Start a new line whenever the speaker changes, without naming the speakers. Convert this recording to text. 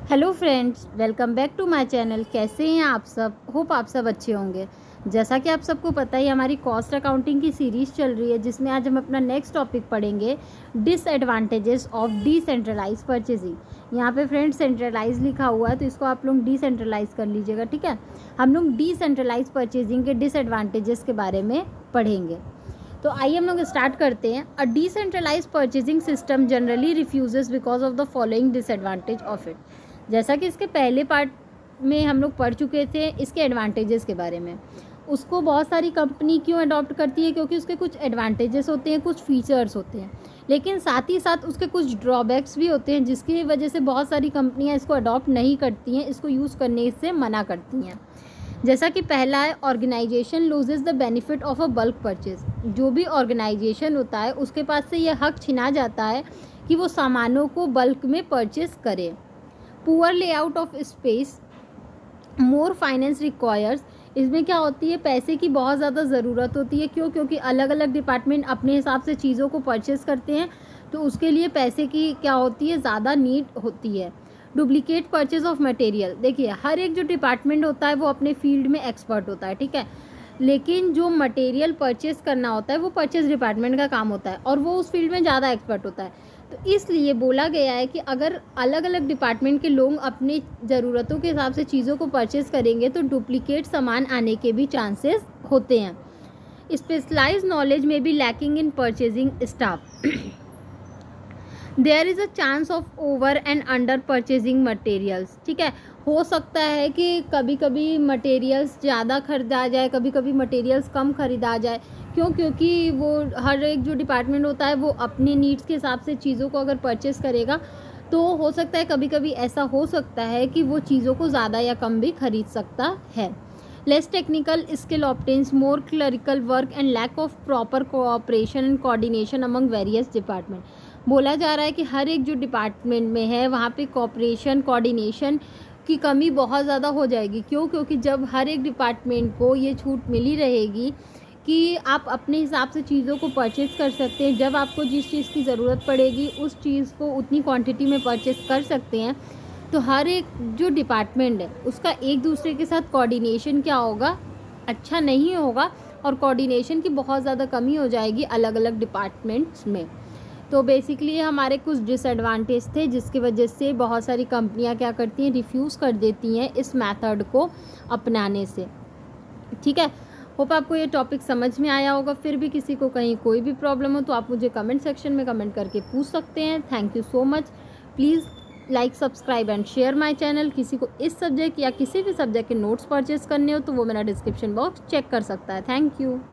Hello friends, welcome back to my channel. कैसे हैं आप सब? होप आप सब अच्छे होंगे। जैसा कि आप सबको पता ही हमारी कॉस्ट अकाउंटिंग की सीरीज़ चल रही है, जिसमें आज हम अपना नेक्स्ट टॉपिक पढ़ेंगे, डिसएडवांटेजेस ऑफ डिसेंट्रलाइज परचेजिंग। यहाँ पे फ्रेंड्स सेंट्रलाइज लिखा हुआ है, तो इसको आप लोग डिसेंट्रलाइज कर लीजिएगा, ठीक है। हम लोग डिसेंट्रलाइज परचेजिंग के डिसएडवांटेजेस के बारे में पढ़ेंगे। तो आइए हम लोग स्टार्ट करते हैं। A decentralise purchasing system generally refuses because of the following disadvantage of it. जैसा कि इसके पहले पार्ट में हम लोग पढ़ चुके थे इसके एडवांटेजेस के बारे में। उसको बहुत सारी कंपनी क्यों अडॉप्ट करती है? क्योंकि उसके कुछ एडवांटेजेस होते हैं, कुछ फीचर्स होते हैं, लेकिन साथ ही साथ उसके कुछ ड्रॉबैक्स भी होते हैं, जिसकी वजह से बहुत सारी कंपनियां इसको अडॉप्ट नहीं करती हैं, इसको यूज़ करने से मना करती हैं। जैसा कि पहला है, organization loses the benefit of a bulk purchase. जो भी ऑर्गेनाइजेशन होता है उसके पास से यह हक छिना जाता है कि वो सामानों को बल्क में परचेज करे। Poor layout of space, more finance requires. इसमें क्या होती है, पैसे की बहुत ज़्यादा ज़रूरत होती है। क्यों? क्योंकि अलग अलग डिपार्टमेंट अपने हिसाब से चीज़ों को परचेस करते हैं, तो उसके लिए पैसे की क्या होती है, ज़्यादा नीड होती है। Duplicate purchase of material. देखिए, हर एक जो डिपार्टमेंट होता है वो अपने फील्ड में एक्सपर्ट होता है, ठीक है, लेकिन जो मटेरियल परचेस करना होता है वो परचेस डिपार्टमेंट का काम होता है, और वो उस फील्ड में ज़्यादा एक्सपर्ट होता है। तो इसलिए बोला गया है कि अगर अलग अलग डिपार्टमेंट के लोग अपनी ज़रूरतों के हिसाब से चीज़ों को परचेस करेंगे तो डुप्लीकेट सामान आने के भी चांसेस होते हैं। स्पेशलाइज्ड नॉलेज में भी lacking in purchasing staff. There is a chance of over and under purchasing materials. ठीक है, हो सकता है कि कभी कभी मटेरियल्स ज़्यादा खरीदा जाए, कभी कभी मटेरियल्स कम खरीदा जाए। क्यों? क्योंकि वो हर एक जो डिपार्टमेंट होता है वो अपने नीड्स के हिसाब से चीज़ों को अगर परचेस करेगा, तो हो सकता है कभी कभी ऐसा हो सकता है कि वो चीज़ों को ज़्यादा या कम भी खरीद सकता है। Less technical skill obtains more clerical work and lack of proper cooperation and coordination among various department. बोला जा रहा है कि हर एक जो डिपार्टमेंट में है वहाँ पे कोऑपरेशन कोऑर्डिनेशन की कमी बहुत ज़्यादा हो जाएगी। क्यों? क्योंकि जब हर एक डिपार्टमेंट को ये छूट मिली रहेगी कि आप अपने हिसाब से चीज़ों को परचेज़ कर सकते हैं, जब आपको जिस चीज़ की ज़रूरत पड़ेगी उस चीज़ को उतनी क्वांटिटी में परचेज़ कर सकते हैं, तो हर एक जो डिपार्टमेंट है उसका एक दूसरे के साथ कोऑर्डिनेशन क्या होगा, अच्छा नहीं होगा, और कोऑर्डिनेशन की बहुत ज़्यादा कमी हो जाएगी अलग अलग डिपार्टमेंट्स में। तो बेसिकली हमारे कुछ डिसएडवांटेज थे, जिसकी वजह से बहुत सारी कंपनियां क्या करती हैं, रिफ्यूज़ कर देती हैं इस मेथड को अपनाने से। ठीक है, होप आपको ये टॉपिक समझ में आया होगा। फिर भी किसी को कहीं कोई भी प्रॉब्लम हो तो आप मुझे कमेंट सेक्शन में कमेंट करके पूछ सकते हैं। Thank you so much. Please like, subscribe and share my channel. किसी को इस सब्जेक्ट या किसी भी सब्जेक्ट के नोट्स परचेस करने हो तो वो मेरा डिस्क्रिप्शन बॉक्स चेक कर सकता है। Thank you.